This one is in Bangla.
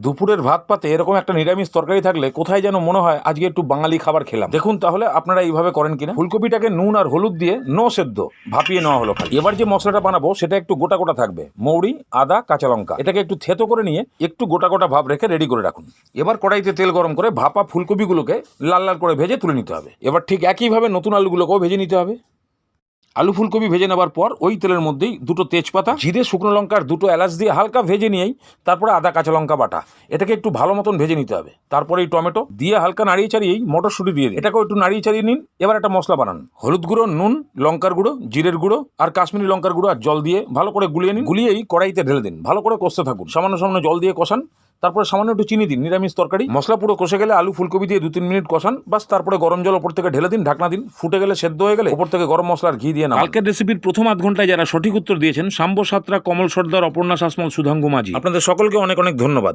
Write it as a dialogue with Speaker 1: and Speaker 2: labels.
Speaker 1: দুপুরের ভাত পাতে এরকম একটা নিরামিষ তরকারি থাকলে কোথায় যেন মনে হয় আজকে একটু বাঙালি খাবার খেলাম। দেখুন তাহলে আপনারা এইভাবে করেন কিনা। ফুলকপিটাকে নুন আর হলুদ দিয়ে সেদ্ধ ভাপিয়ে নেওয়া হলো খালি। এবার যে মশলাটা বানাবো সেটা একটু গোটা গোটা থাকবে, মৌরি, আদা, কাঁচা লঙ্কা। এটাকে একটু থেতো করে নিয়ে একটু গোটা গোটা ভাব রেখে রেডি করে রাখুন। এবার কড়াইতে তেল গরম করে ভাপা ফুলকপিগুলোকে লাল লাল করে ভেজে তুলে নিতে হবে। এবার ঠিক একইভাবে নতুন আলুগুলোকেও ভেজে নিতে হবে। আলু ফুলকপি ভেজে নেবার পর ওই তেলের মধ্যেই দুটো তেজপাতা, জিরে, শুকনো লঙ্কার দুটো এলাচ দিয়ে হালকা ভেজে নিয়েই তারপরে আদা, কাঁচা লঙ্কা বাটা, এটাকে একটু ভালো মতন ভেজে নিতে হবে। তারপরে এই টমেটো দিয়ে হালকা নাড়িয়ে চাড়িয়েই মটরশুঁটি দিয়ে দিন, এটাকেও একটু নাড়িয়ে চাড়িয়ে নিন। এবার একটা মশলা বানান। হলুদ গুঁড়ো, নুন, লঙ্কার গুঁড়ো, জিরের গুঁড়ো আর কাশ্মীরি লঙ্কার গুঁড়ো আর জল দিয়ে ভালো করে গুলিয়ে নিন। গুলিয়েই কড়াইতে ঢেলে দিন, ভালো করে কষতে থাকুন। সামান্য সামান্য জল দিয়ে কষান। তারপরে সামান্য একটু চিনি দিন। নিরামিষ তরকারি, মশলা পুরো কষে গেলে আলু ফুলকপি দিয়ে 2-3 মিনিট কষান, বাস। তারপরে গরম জল ওপর থেকে ঢেলে দিন, ঢাকনা দিন। ফুটে গেলে, সেদ্ধ হয়ে গেলে ওপর থেকে গরম মশলার ঘি দিয়ে নামান। কালকের রেসিপির প্রথম আধ ঘন্টায় যারা সঠিক উত্তর দিয়েছেন, শাম্ব সাত্রা, কমল সর্দার, অপর্ণা শাসমল, সুধাঙ্গু মাঝি, আপনাদের সকলকে অনেক অনেক ধন্যবাদ।